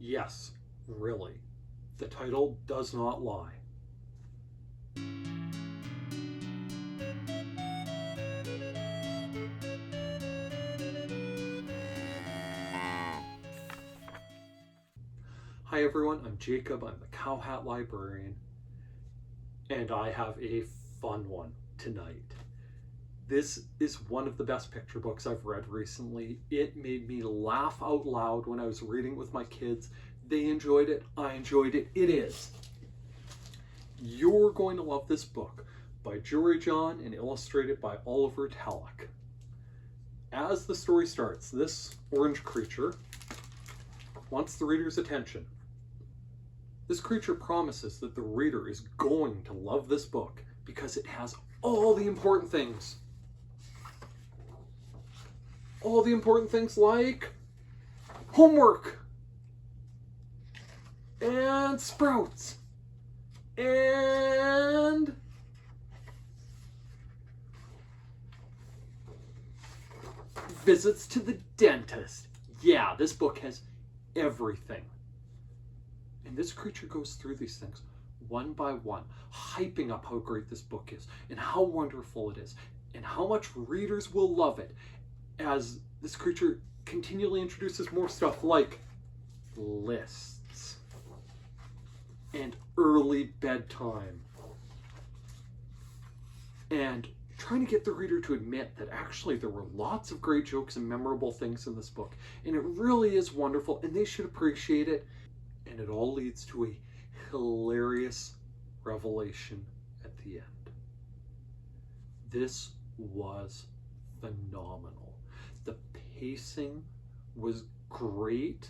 Yes, really. The title does not lie. Hi everyone, I'm Jacob, I'm the CowHatLibrarian, and I have a fun one tonight. This is one of the best picture books I've read recently. It made me laugh out loud when I was reading it with my kids. They enjoyed it, I enjoyed it. It is You're Going to Love This Book by Jory and illustrated by Olivier Tallec. As the story starts, this orange creature wants the reader's attention. This creature promises that the reader is going to love this book because it has all the important things. All the important things like homework and sprouts and visits to the dentist. Yeah, this book has everything. And this creature goes through these things one by one, hyping up how great this book is and how wonderful it is and how much readers will love it, as this creature continually introduces more stuff like lists and early bedtime and trying to get the reader to admit that actually there were lots of great jokes and memorable things in this book, and it really is wonderful and they should appreciate it. And it all leads to a hilarious revelation at the end. This was phenomenal. The pacing was great.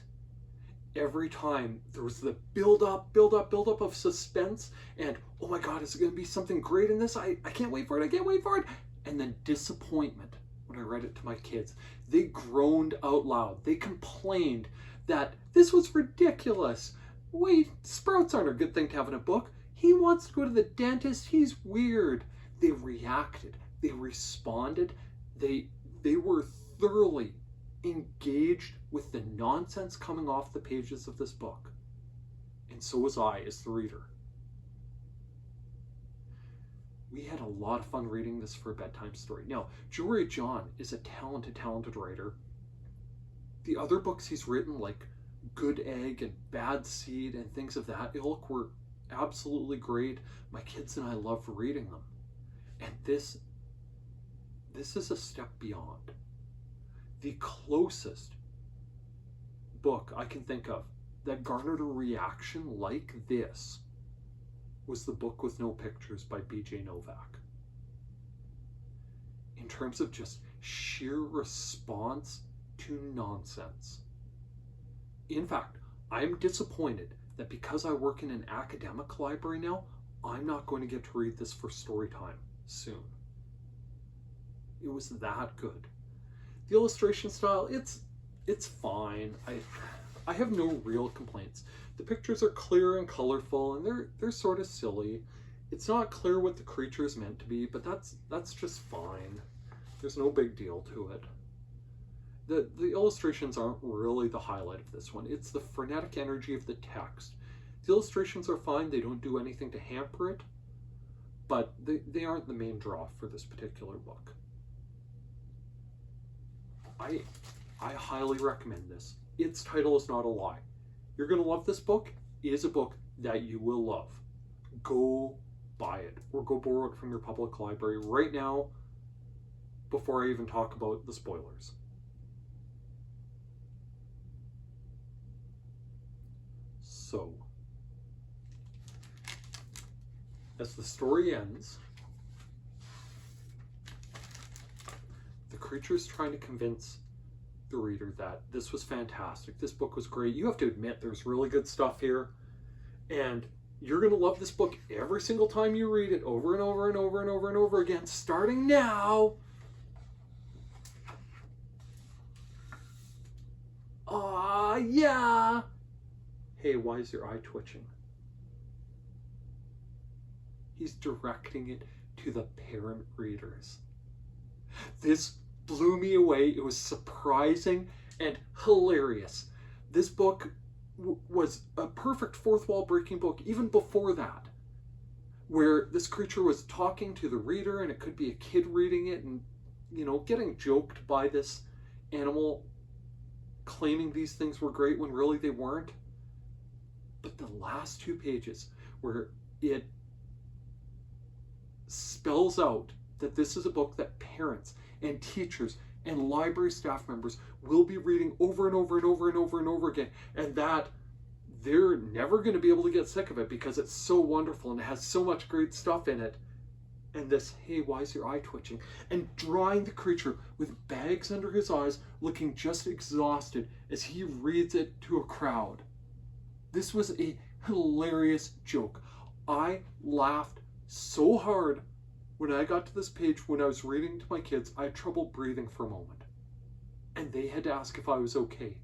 Every time there was the build up of suspense and, oh my God, is it going to be something great in this? I can't wait for it. And then disappointment when I read it to my kids. They groaned out loud. They complained that this was ridiculous. Wait, sprouts aren't a good thing to have in a book. He wants to go to the dentist. He's weird. They reacted. They responded. They were thoroughly engaged with the nonsense coming off the pages of this book. And so was I as the reader. We had a lot of fun reading this for a bedtime story. Now, Jory is a talented writer. The other books he's written, like Good Egg and Bad Seed and things of that ilk, were absolutely great. My kids and I loved reading them. And this is a step beyond. The closest book I can think of that garnered a reaction like this was The Book with No Pictures by B.J. Novak. In terms of just sheer response to nonsense. In fact, I'm disappointed that because I work in an academic library now, I'm not going to get to read this for story time soon. It was that good. The illustration style, it's fine. I have no real complaints. The pictures are clear and colorful, and they're sort of silly. It's not clear what the creature is meant to be, but that's just fine. There's no big deal to it. The illustrations aren't really the highlight of this one. It's the frenetic energy of the text. The illustrations are fine. They don't do anything to hamper it, but they aren't the main draw for this particular book. I highly recommend this. Its title is not a lie. You're going to love this book. It is a book that you will love. Go buy it or go borrow it from your public library right now before I even talk about the spoilers. So, as the story ends, the creature is trying to convince the reader that this was fantastic. This book was great. You have to admit there's really good stuff here. And you're going to love this book every single time you read it over and over and over and over and over again, starting now. Yeah. Hey, why is your eye twitching? He's directing it to the parent readers. This blew me away. It was surprising and hilarious. This book was a perfect fourth wall breaking book even before that, where this creature was talking to the reader, and it could be a kid reading it and, you know, getting joked by this animal claiming these things were great when really they weren't. But the last 2 pages, where it spells out that this is a book that parents and teachers and library staff members will be reading over and over and over and over and over again, and that they're never going to be able to get sick of it because it's so wonderful and it has so much great stuff in it. And this, hey, why is your eye twitching? And drawing the creature with bags under his eyes, looking just exhausted as he reads it to a crowd. This was a hilarious joke. I laughed so hard when I got to this page when I was reading to my kids. I had trouble breathing for a moment. And they had to ask if I was okay.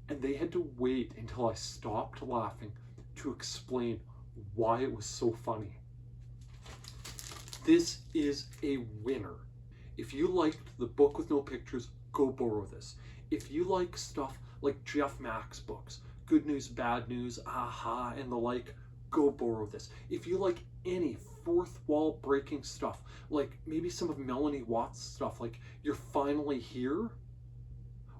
And they had to wait until I stopped laughing to explain why it was so funny. This is a winner. If you liked The Book with No Pictures, go borrow this. If you like stuff like Jeff Mack's books, Good News, Bad News, Aha, and the like, go borrow this. If you like any fourth wall breaking stuff, like maybe some of Melanie Watt's stuff, like You're Finally Here,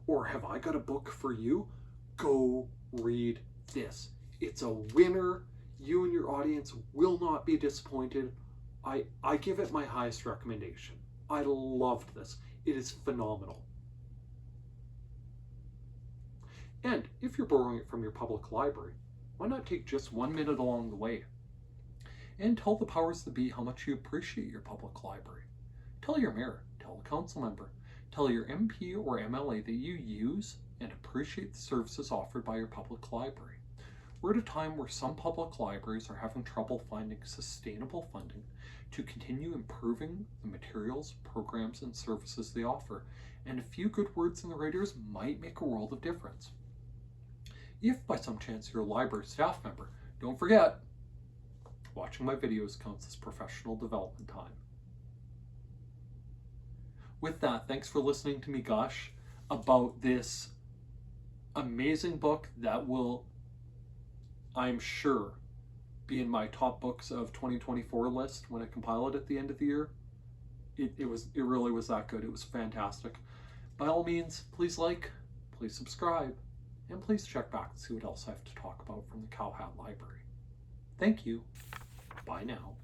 or Have I Got a Book for You, go read this. It's a winner. You and your audience will not be disappointed. I give it my highest recommendation. I loved this. It is phenomenal. And if you're borrowing it from your public library, why not take just 1 minute along the way and tell the powers that be how much you appreciate your public library. Tell your mayor, tell a council member, tell your MP or MLA that you use and appreciate the services offered by your public library. We're at a time where some public libraries are having trouble finding sustainable funding to continue improving the materials, programs, and services they offer, and a few good words in the right ears might make a world of difference. If by some chance you're a library staff member, don't forget, watching my videos counts as professional development time. With that, thanks for listening to me gush about this amazing book that will, I'm sure, be in my top books of 2024 list when I compile it at the end of the year. It really was that good. It was fantastic. By all means, please like, please subscribe, and please check back and see what else I have to talk about from the CowHat Library. Thank you. Bye now.